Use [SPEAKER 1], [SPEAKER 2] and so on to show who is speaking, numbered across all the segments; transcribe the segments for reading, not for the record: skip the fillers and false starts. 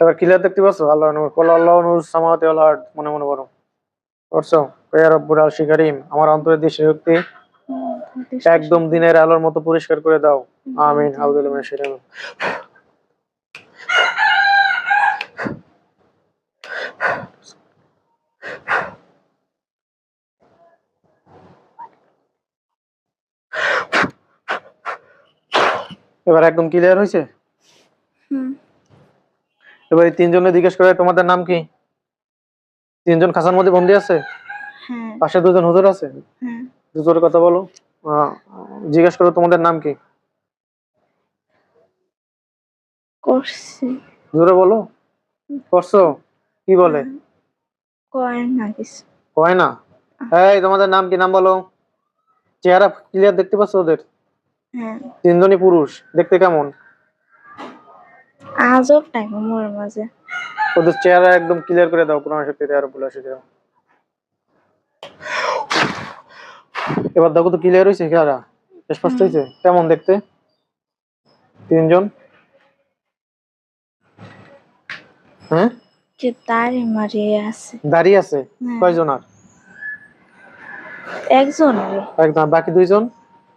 [SPEAKER 1] এবার ক্লিয়ার দেখতে পাচ্ছ? আল্লাহর নূর, কল আল্লাহু নূরুস সামাওয়াতি ওয়াল আরদ, মনে মনে বলো। করছো? ইয়া রব্বুল আরশি কারীম, আমার অন্তরের দৃষ্টিশক্তি একদম দিনের আলোর মতো পরিষ্কার করে দাও। আমিন। আউযু বিল্লাহি মিনাশ শাইতানির রাজিম। এবার একদম ক্লিয়ার হয়েছে? এবার এই তিনজনে জিজ্ঞেস করে তোমাদের নাম কি? তিনজন খাঁচার মধ্যে বন্দি আছে? পাশে দুজন হুজুর আছে? হুজুরের কথা বলো। জিজ্ঞেস করো তোমাদের নাম কি?
[SPEAKER 2] করছি।
[SPEAKER 1] জোরে বলো। করছো? কি বলে?
[SPEAKER 2] কয় না কিছু।
[SPEAKER 1] কয় না? এই তোমাদের নাম কি? নাম বলো। চেহারা ক্লিয়ার দেখতে পাচ্ছ ওদের? তিনজনই পুরুষ। দেখতে কেমন?
[SPEAKER 2] আজব টাইম মোর মাঝে।
[SPEAKER 1] ওদের চেহারা একদম ক্লিয়ার করে দাও কোরআন শক্তিতে আর বলে শিখে দাও। এবার দেখো তো ক্লিয়ার হয়েছে চেহারা? স্পষ্ট হয়েছে? কেমন দেখতে তিনজন? হ্যাঁ,
[SPEAKER 2] যে দাড়ি মারিয়ে আছে।
[SPEAKER 1] দাঁড়িয়ে আছে কয়জন? আর
[SPEAKER 2] একজন।
[SPEAKER 1] একজন, বাকি দুইজন?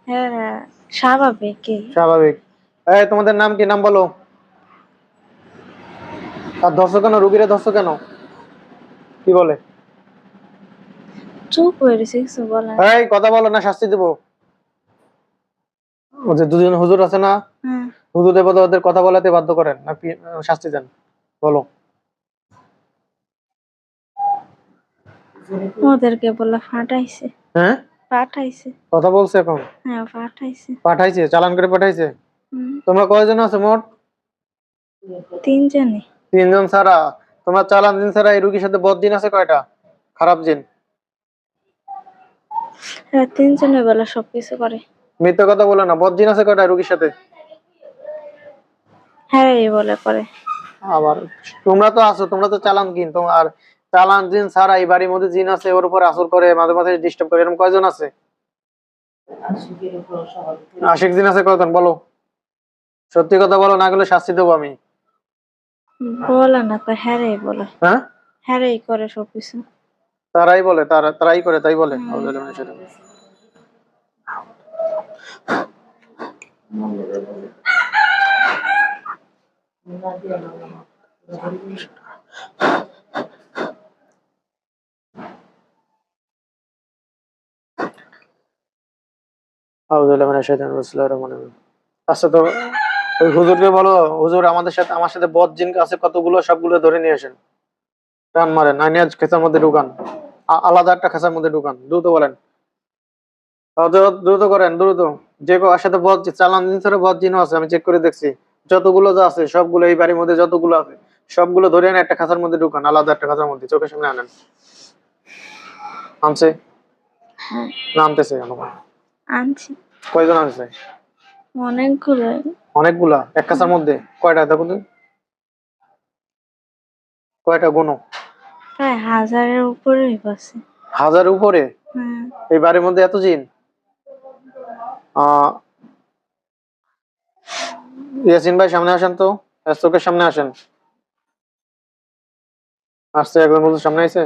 [SPEAKER 2] হ্যাঁ, স্বাভাবিক।
[SPEAKER 1] স্বাভাবিক। এই তোমাদের নাম কি? নাম বলো। আর ধরছো কেন? রুগীরা ধরছো কেন? কি বলে?
[SPEAKER 2] চুপ হয়ে গেছে, কিছু বলে না।
[SPEAKER 1] এই কথা বলো না, শাস্তি দেবো। ও যে দুজন হুজুর আছে না, হুজুরের বলে ওদের কথা বলাতে বাধ্য করেন না শাস্তি দেন? বলো।
[SPEAKER 2] ওদেরকে বলে ফাটাইছে।
[SPEAKER 1] হ্যাঁ,
[SPEAKER 2] পাঠাইছে।
[SPEAKER 1] কথা বলছে এখন?
[SPEAKER 2] হ্যাঁ, পাঠাইছে।
[SPEAKER 1] পাঠাইছে, চালান করে পাঠাইছে। তোমরা কয়জন আছো মোট?
[SPEAKER 2] তিনজনই।
[SPEAKER 1] তিনজন ছাড়া? তোমার চালান জিন ছাড়া এই রুগীর সাথে বদ জিন আছে কয়টা? খারাপ জিন?
[SPEAKER 2] হ্যাঁ, তিনজনে বলে সবকিছু করে।
[SPEAKER 1] মিথ্যা কথা বলে না। বদ জিন আছে কয়টা রুগীর সাথে?
[SPEAKER 2] হ্যাঁ, এই বলে করে।
[SPEAKER 1] আবার তোমরা তো আছো, তোমরা তো চালান জিন। তোমার চালান জিন ছাড়া এই বাড়ির মধ্যে জিন আছে, ওর উপরে আসর করে, মাঝে মাঝে ডিস্টার্ব করে, এরকম কয়জন আছে? আশিক জিন আছে কয়জন? বলো, সত্যি কথা বলো, না গেলে শাস্তি দেবো আমি।
[SPEAKER 2] বলে না, হ্যাঁ রে বলে।
[SPEAKER 1] হ্যাঁ,
[SPEAKER 2] হ্যাঁ রে করে সবকিছু।
[SPEAKER 1] তারাই বলে, তারাই করে, তাই বলে। আচ্ছা, তো ওই হুজুরকে বলো, হুজুর আমাদের সাথে, আমার সাথে বদ জিন আছে কতগুলো, সবগুলো ধরে নিয়ে আসেন। টান মারেন, আইনে আজ খেসার মধ্যে ঢুকান, আলাদা একটা খেসার মধ্যে ঢুকান। দ্রুত বলেন, দ্রুত করেন, দ্রুত। যে আর সাথে বদ চালান জিন ছাড়া বদ জিনও আছে, আমি চেক করে দেখছি। যতগুলো যা আছে সবগুলো এই বাড়ির মধ্যে যতগুলো আছে সবগুলো ধরে এনে একটা খাঁচার মধ্যে ঢুকান, আলাদা একটা খাঁচার মধ্যে, চোখের সামনে আনেন। আনছে না? আনতেছে?
[SPEAKER 2] আনছি।
[SPEAKER 1] কয়জন আনছে?
[SPEAKER 2] অনেকগুলো।
[SPEAKER 1] অনেকগুলা? এক খাঁচার মধ্যে কয়টা দেখো তো, কয়টা গুনো।
[SPEAKER 2] প্রায় 1000-এর উপরেই আছে।
[SPEAKER 1] 1000-এর উপরে? এই বাড়ির মধ্যে এত জিন? ইয়াসিন ভাই সামনে আসেন তো, চোখের সামনে আসেন। আসছে একজন বলছে, সামনে আইছে।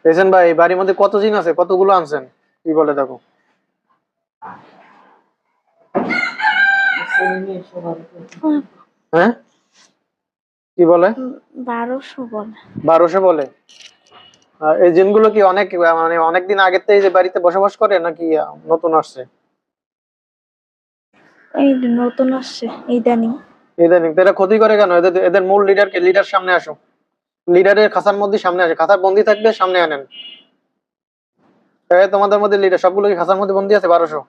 [SPEAKER 1] ইয়াসিন ভাই, এই বাড়ির মধ্যে কত জিন আছে, কতগুলো আনছেন? কি বলে দেখো। হ্যাঁ, কি বলে?
[SPEAKER 2] 1200 বলে।
[SPEAKER 1] 1200 বলে? এই জিনগুলো কি অনেক, মানে অনেকদিন আগের থেকে যে বাড়িতে বসবাস করে, নাকি নতুন আসছে?
[SPEAKER 2] এই নতুন আসছে ইদানিং।
[SPEAKER 1] ইদানিং? এরা ক্ষতি করে কেন? এদের মূল লিডারকে, লিডার সামনে আসো। লিডারের খাঁচার মধ্যে সামনে আসে, খাঁচার বন্দি থাকবে, সামনে আনেন। তোমাদের মধ্যে লিডার সবগুলো কি খাঁচার মধ্যে বন্দি আছে? 1200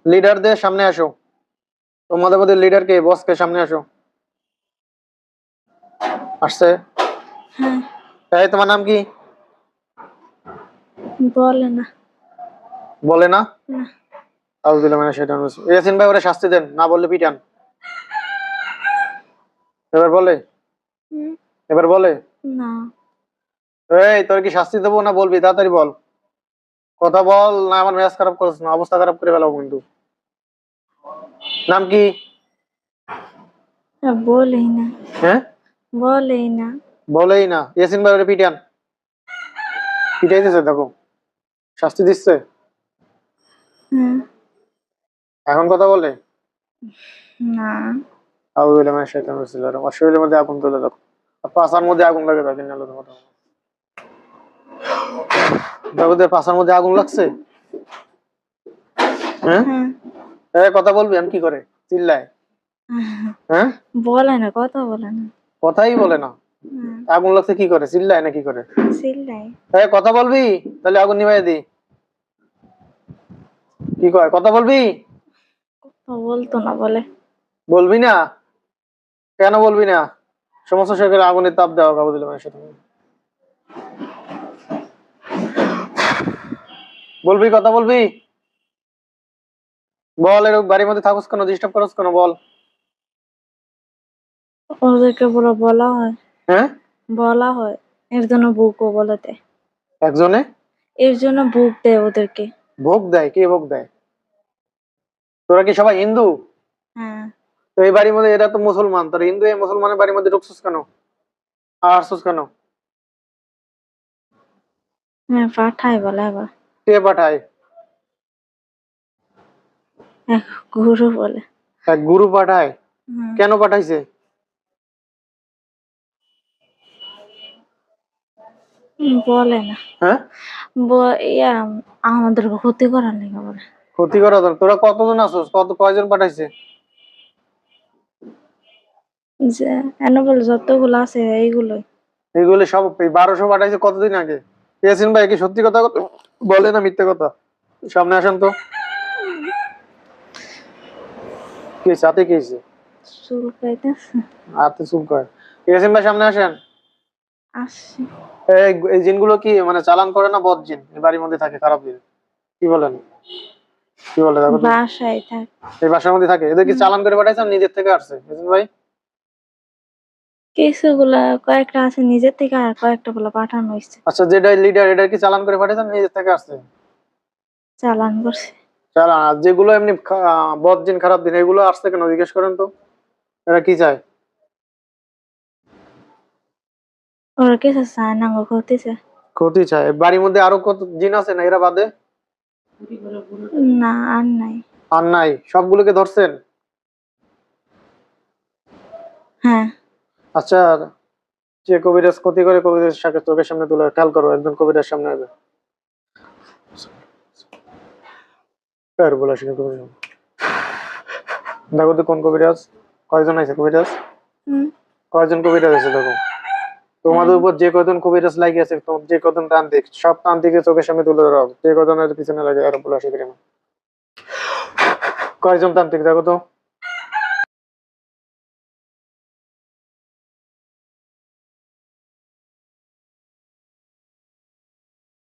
[SPEAKER 1] লিডারদের সামনে আসো। তোমাদের মধ্যে লিডার কে, বস কে? সামনে আসো। আসছে? তোমার নাম কি?
[SPEAKER 2] বলে না।
[SPEAKER 1] বলে না? ইয়াসিন ভাই, ওরা শাস্তি দেন, না বললে পিটান। এবার বলে? এবার বলে
[SPEAKER 2] না।
[SPEAKER 1] এই তোর কি শাস্তি দেবো, না বলবি? তাড়াতাড়ি বল, কথা বল, না আমার মেজাজ খারাপ করিস না, অবস্থা খারাপ করে ফেলাবো কিন্তু। নাম কি?
[SPEAKER 2] বলেই না,
[SPEAKER 1] হ্যাঁ
[SPEAKER 2] বলেই না।
[SPEAKER 1] বলেই না। ইয়াসিন ভাই ওরে পিটান, পিটাইতেছে দেখো, শাস্তি দিচ্ছে।
[SPEAKER 2] হ্যাঁ,
[SPEAKER 1] এখন কথা বলে
[SPEAKER 2] না।
[SPEAKER 1] আউযু বিল্লাহি মিনাশ শাইতানির রাজিম। আর শরীরের মধ্যে আগুন তুলে দাও, আর পাছার মধ্যে আগুন লাগে থাকে না কথা। দেখো তো পাছার মধ্যে আগুন লাগছে। হ্যাঁ
[SPEAKER 2] হ্যাঁ,
[SPEAKER 1] কথা বলবি আমি কি করে চিল্লায়। হ্যাঁ
[SPEAKER 2] বলে না, কথা বলে না।
[SPEAKER 1] কথাই বলে না,
[SPEAKER 2] হ্যাঁ,
[SPEAKER 1] আগুন লাগছে কি করে চিল্লায় না কি করে।
[SPEAKER 2] চিল্লাই।
[SPEAKER 1] কথা বলবি তাহলে আগুন নিভাই দি। কি কয় কথা বলবি?
[SPEAKER 2] কথা বলতো না বলে।
[SPEAKER 1] বলবি না কেন বলবি না? সমস্ত শরীরে আগুনের তাপ দেওয়া কাবু দিলে মানুষের। বলবি কথা বলবি? বল, এর বাড়ির মধ্যে থাকুস কেন, ডিস্টার্ব করস কেন বল।
[SPEAKER 2] ওদেরকে বলা হয়,
[SPEAKER 1] হ্যাঁ
[SPEAKER 2] বলা হয়, এর জন্য বুকও বলে দেয়।
[SPEAKER 1] একজনে
[SPEAKER 2] এর জন্য বুক দেয় ওদেরকে।
[SPEAKER 1] ভোগ দেয়? কে ভোগ দেয়? তোরা কি সবাই হিন্দু?
[SPEAKER 2] হ্যাঁ,
[SPEAKER 1] তো এই বাড়ির মধ্যে এরা তো মুসলমান, তোরা হিন্দু, এই মুসলমানের বাড়ির মধ্যে ঢুকছিস কেন, আসছিস কেন?
[SPEAKER 2] হ্যাঁ, পাঠায় বলে আবার।
[SPEAKER 1] কে পাঠায়?
[SPEAKER 2] এক গুরু বলে।
[SPEAKER 1] এক গুরু পাঠায়?
[SPEAKER 2] হুম,
[SPEAKER 1] কেন পাঠাইছে?
[SPEAKER 2] বলে না।
[SPEAKER 1] হ্যাঁ
[SPEAKER 2] ইয়া, আমাদের ক্ষতি করার লেগে বলে।
[SPEAKER 1] ক্ষতি করা দরকার। তোরা কতজন আছিস, কয়জন পাঠাইছে?
[SPEAKER 2] যে এনে বলে যতগুলো আছে এইগুলোই।
[SPEAKER 1] এইগুলি সব এই 1200 পাঠাইছে কতদিন আগে? ইয়াসিন ভাই কি সত্যি কথা বলে না মিথ্যে কথা? সামনে আসেন তো। কি হয়েছে হাতে, কি হয়েছে?
[SPEAKER 2] চুল খাইতেছে।
[SPEAKER 1] হাতে চুল কয়? ইয়াসিন ভাই সামনে আসেন।
[SPEAKER 2] আসছে।
[SPEAKER 1] এই জিনগুলো কি মানে চালান করে না বদ জিন এই বাড়ির মধ্যে থাকে, খারাপ জিন? কি বলেন, কি বলে দেখো তো।
[SPEAKER 2] বাসায় থাক।
[SPEAKER 1] এই বাসার মধ্যে থাকে, এদের কি চালান করে পাঠাইছেন নিজের থেকে আসছে ইয়াসিন ভাই?
[SPEAKER 2] কিছুগুলা কয়েকটা আছে নিজের থেকে, আর কয়েকটা গুলা পাঠানো হয়েছে।
[SPEAKER 1] আচ্ছা যেটা লিডার, এটা কি চালান করে পাঠাইছেন নিজের থেকে আসছে?
[SPEAKER 2] চালান করছে।
[SPEAKER 1] চালান। আর যেগুলো এমনি বদ জিন খারাপ দিন এগুলো আসছে কেন জিজ্ঞেস করেন তো, এরা কি চায়?
[SPEAKER 2] ওরা কিছু চায় না, গো ক্ষতিছে।
[SPEAKER 1] ক্ষতি চায়। বাড়ির মধ্যে আরো কত জিন আছে না এরা বাদে?
[SPEAKER 2] না, আর নাই।
[SPEAKER 1] আর নাই? সবগুলোকে ধরছেন?
[SPEAKER 2] হ্যাঁ,
[SPEAKER 1] আচ্ছা, যে কবিরাজ ক্ষতি করে কবিরাজ সাথে চোখের সামনে তুলে খেয়াল করো, একজন কবিরাজ সামনে আসবে। আর বলা শুনে কবিরাজ দেখো তো কোন কবিরাজ, কয়জন আছে কবিরাজ,
[SPEAKER 2] হুম,
[SPEAKER 1] কয়জন কবিরাজ আছে দেখো। তোমাদের উপর যে কয়জন কবিরাজ লাগিয়ে আছে, যে কয়জন তান্ত্রিক, সব তান্ত্রিকের চোখের সামনে তুলে ধরো, যে কয়জনের পিছনে লাগে আর বলা শিখে কয়জন তান্ত্রিক দেখো তো।